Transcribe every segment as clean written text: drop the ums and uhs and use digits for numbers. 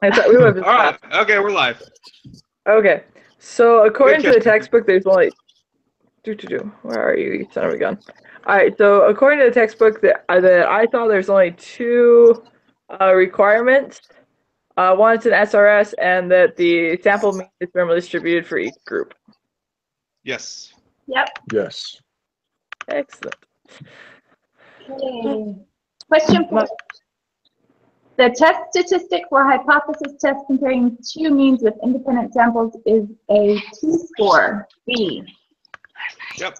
I thought we were All right. Okay, we're live. Okay. So according to the catch. textbook, there's only Where are you son of a gun? All right. So according to the textbook that I thought there's only two requirements. One, it's an SRS, and that the sample mean is normally distributed for each group. Yes. Yep. Yes. Excellent. Okay. Question 4. The test statistic for hypothesis test comparing two means with independent samples is a t-score. B. Yep.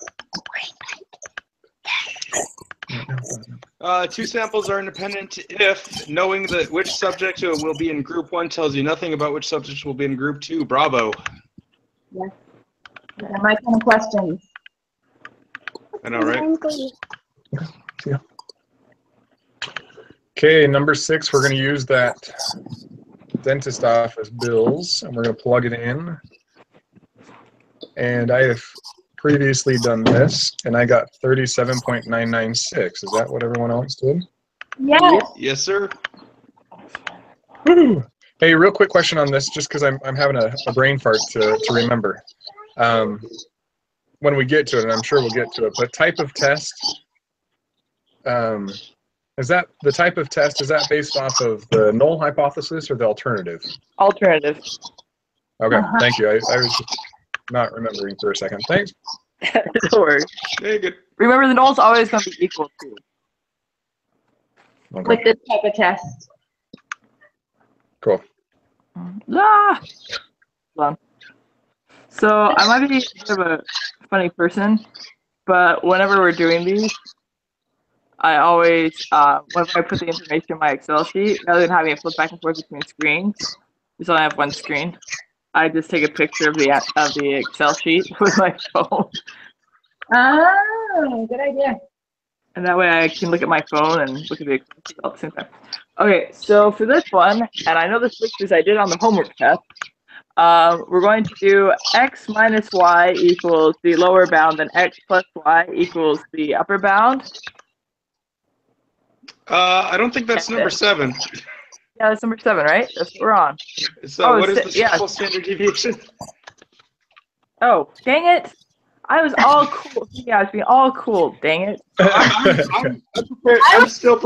Two samples are independent if knowing that which subject will be in group 1 tells you nothing about which subjects will be in group 2. Bravo. Yes. Those are my kind of questions. I know, right? Yeah. Okay, number 6, we're going to use that dentist office bills, and we're going to plug it in. And I have previously done this, and I got 37.996. Is that what everyone else did? Yes. Yes, sir. Woo. Hey, real quick question on this, just because I'm having a brain fart to remember. When we get to it, and I'm sure we'll get to it, but type of test, is that the type of test, is that based off of the null hypothesis or the alternative? Alternative. Okay, thank you. I was just not remembering for a second. Thanks. Don't worry. Very good. Remember, the null's always going to be equal to. Okay, With this type of test. cool. Ah! Hold on. So I might be a bit of a funny person, but whenever we're doing these, I always, whenever I put the information in my Excel sheet, rather than having it flip back and forth between screens, just only have one screen, I just take a picture of the Excel sheet with my phone. Oh, good idea. And that way I can look at my phone and look at the Excel sheet all at the same time. Okay, so for this one, and I know this because I did on the homework test, we're going to do x minus y equals the lower bound, and x plus y equals the upper bound. I don't think that's number 7. Yeah, that's number 7, right? That's what we're on. So what is the sample standard deviation? Oh, dang it! I was all cool. Yeah, I was being all cool. Dang it! I'm still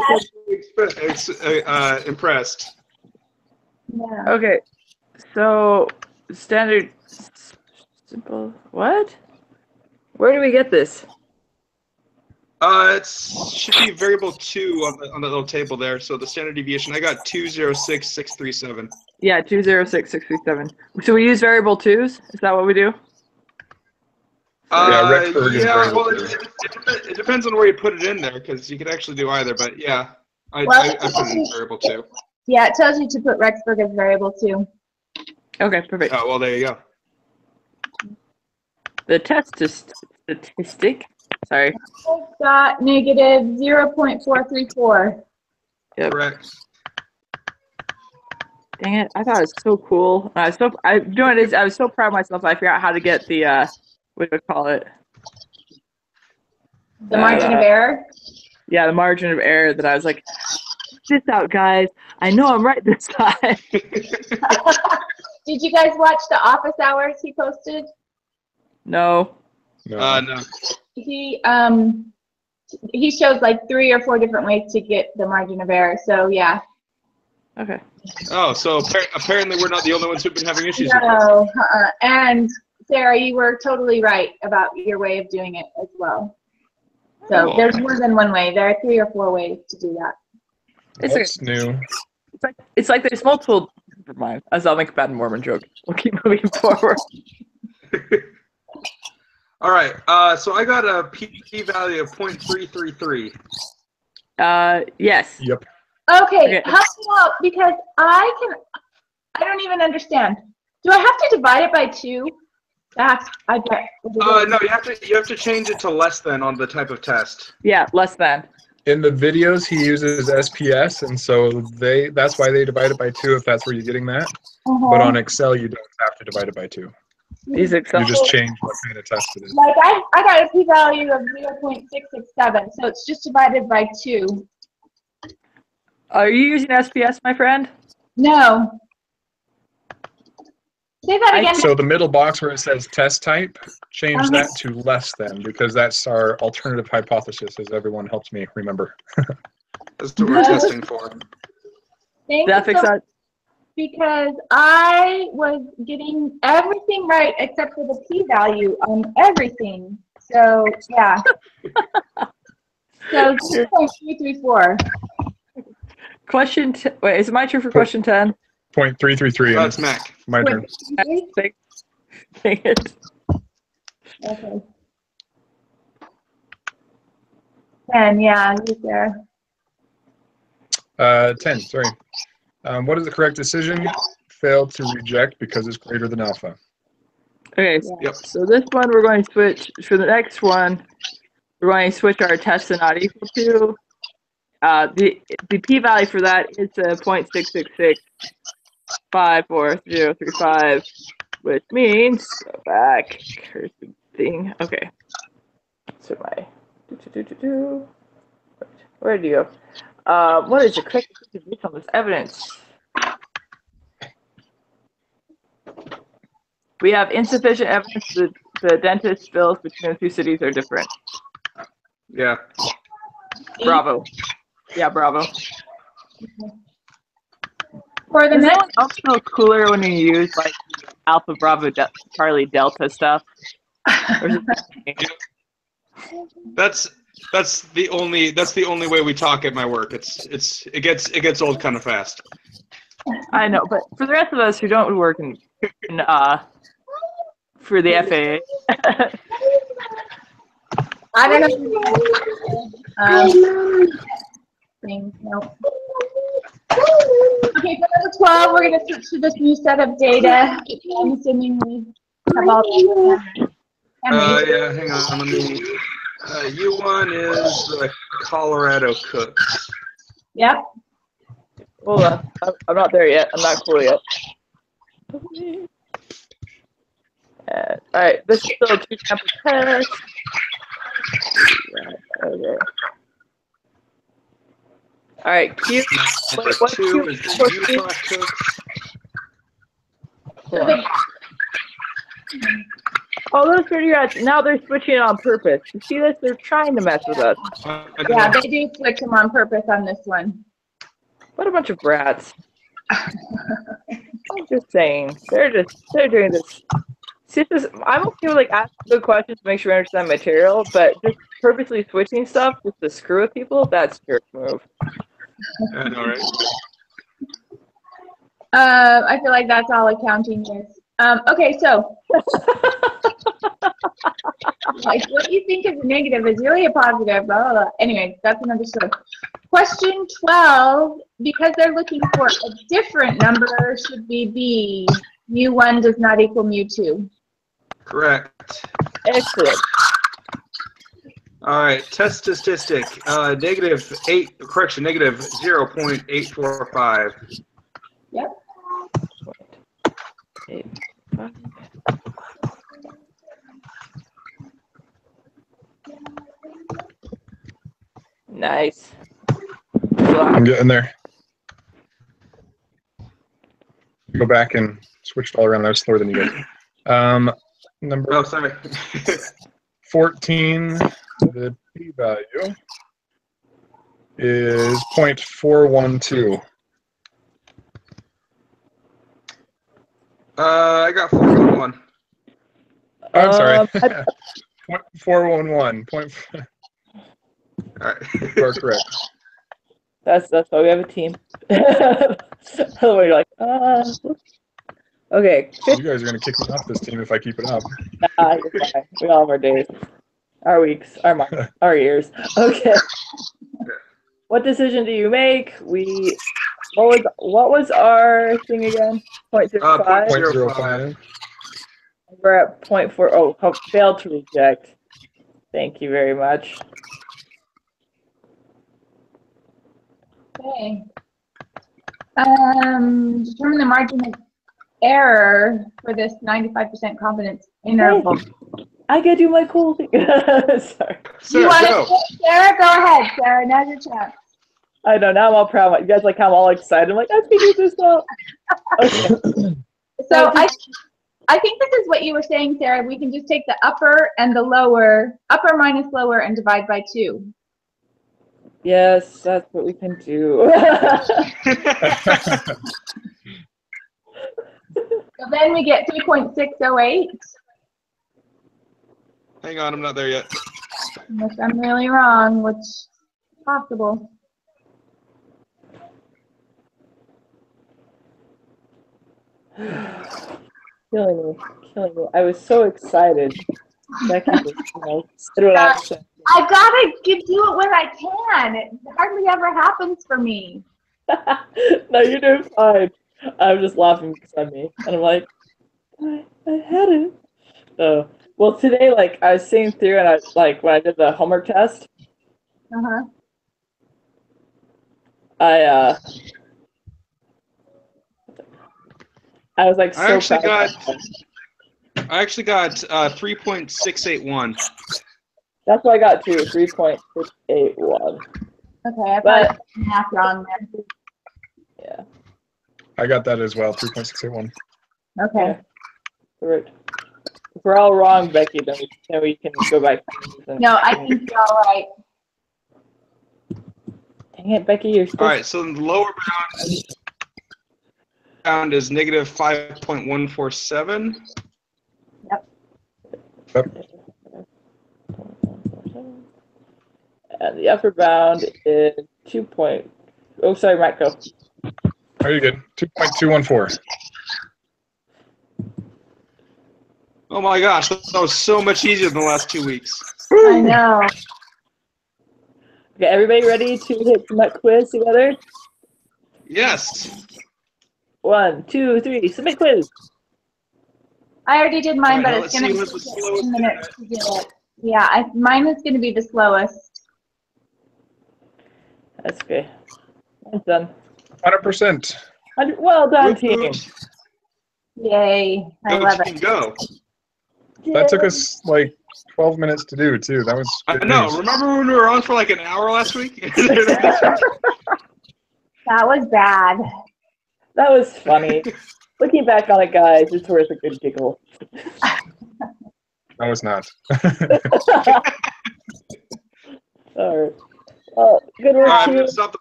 impressed. Yeah. Okay, so standard simple. What? Where do we get this? It should be variable 2 on the little table there. So the standard deviation, I got 206,637. Yeah, 206,637. So we use variable 2s? Is that what we do? Yeah, well, it depends on where you put it in there, because you could actually do either. But yeah, I put it in variable 2. Yeah, it tells you to put Rexburg as variable 2. Okay, perfect. Oh, well, there you go. The test statistic. Sorry. Got negative 0.434. Yep. Correct. Dang it! I thought it was so cool. I was so proud of myself. I figured out how to get the what do we call it? The margin of error. Yeah, the margin of error. That I was like, check this out, guys. I know I'm right this time. Did you guys watch the office hours he posted? No. No. He shows like 3 or 4 different ways to get the margin of error. So yeah. Okay. Oh, so apparently we're not the only ones who've been having issues with this. No. And Sarah, you were totally right about your way of doing it as well. So Cool. there's more than one way. There are 3 or 4 ways to do that. That's new. It's like there's multiple. Never mind. As I'll make a bad Mormon joke. We'll keep moving forward. All right. So I got a p-value of 0.333. Yes. Yep. Okay, help me out because I don't even understand. Do I have to divide it by 2? I bet. No, you have to change it to less than on the type of test. Yeah, less than. In the videos, he uses SPS, and so that's why they divide it by 2 if that's where you're getting that. But on Excel, you don't have to divide it by 2. These Excel. You just change what kind of test it is. Like I got a p-value of 0.667, so it's just divided by 2. Are you using SPS, my friend? No. Say that again. So the middle box where it says test type, change that to less than, because that's our alternative hypothesis, as everyone helps me remember. That's what we're testing for. Thank That you fix so that? because I was getting everything right except for the p-value on everything. So, yeah. So, 2.334. Question. Wait, is it my turn for question 10? 0.333. That's Mac. My turn. Dang it. Okay. 10, yeah, he's there. 10, sorry. What is the correct decision? Failed to reject because it's greater than alpha. Okay, Yep. so this one we're going to switch. For the next one, we're going to switch our test to not equal to. The p-value for that is 0.666543035, which means go back. Cursed thing. Okay. So my where do you go? What is the correct decision based on this evidence? We have insufficient evidence that the dentist bills between the two cities are different. Yeah. Bravo. Yeah, bravo. For the Does next, anyone else feel cooler when you use like Alpha Bravo Charlie Delta stuff? Or is it- That's the only way we talk at my work. It gets old kind of fast. I know, but for the rest of us who don't work in for the FAA, I don't know. Nope. Okay, for number 12, we're going to switch to this new set of data. I'm assuming we have all the Yeah, hang on. Let me. U1 is the Colorado Cooks. Yep. hold on, I'm not there yet. I'm not cool yet. All right, this is still a two-sample test. Okay. All right, Q. Number What 2 is the Utah Cooks. Hold on. Oh, those pretty rats. Now they're switching it on purpose. You see this? They're trying to mess with us. Yeah, they do switch them on purpose on this one. What a bunch of brats. I'm just saying. They're doing this. See, I'm okay with like asking good questions to make sure I understand material, but just purposely switching stuff just to screw with people, that's your move. I know, right? I feel like that's all accounting is. Okay, so like what you think is a negative is really a positive. Blah, blah, blah. Anyway, that's another story. Question 12, because they're looking for a different number, should be B. mu1 does not equal mu2. Correct. Excellent. All right, test statistic. Negative 0.845. Yep. Nice. I'm getting there. Go back and switch it all around. I was slower than you guys. Number Oh, sorry. 14, the p-value is 0.412. I got 411. Oh, I'm sorry. I- 0.411. All right. You are correct. That's why we have a team. Otherwise, you're like, okay. You guys are going to kick me off this team if I keep it up. You're fine. We all have our days, our weeks, our months, our years. Okay. What decision do you make? What was our thing again? 0.05? 0.05. We're at 0.4. Oh, failed to reject. Thank you very much. Okay. Determine the margin of error for this 95% confidence interval. I gotta do my cool thing. Sorry. You Sarah, want go. to Sarah? Go ahead, Sarah. Now's your chance. I know, now I'm all proud. You guys like how I'm all excited. I'm like, I figured this out. Okay. So I think this is what you were saying, Sarah. We can just take the upper and the lower, upper minus lower, and divide by 2. Yes, that's what we can do. So then we get 3.608. Hang on, I'm not there yet. Unless I'm really wrong, which is possible. Killing me. I was so excited. Becky just, sit relax. I gotta do it when I can. It hardly ever happens for me. No, you're doing fine. I'm just laughing because I'm me. And I'm like, I had it. So, well, today, like, I was sitting through and when I did the homework test, Uh-huh. I was like, so I actually proud. got 3.681. That's what I got too, 3.681. Okay, I But- got math wrong there. Yeah. I got that as well, 3.681. Okay. Correct. If we're all wrong, Becky, then we can go back. No, I think you're all right. Dang it, Becky, you're supposed All right, so the lower bound is negative 5.147. And the upper bound is 2. Oh, sorry, Matt, go. Are you good? 2.214. Oh my gosh, that was so much easier than the last 2 weeks. I know. Okay, everybody ready to hit submit quiz together? Yes. 1, 2, 3, submit quiz. I already did mine, All right, but now it's let's going see to what's the take slowest 10 minutes to do it. Yeah, mine is going to be the slowest. That's okay. That's done. 100%. Well done, team. Woo-hoo. Yay. I Go love team, it. go. That took us like 12 minutes to do, too. That was I good know. news. Remember when we were on for like an hour last week? That was bad. That was funny. Looking back on it, guys, it's worth a good giggle. No, it's not. All right. Well, good All work, right, I'm team. going to stop the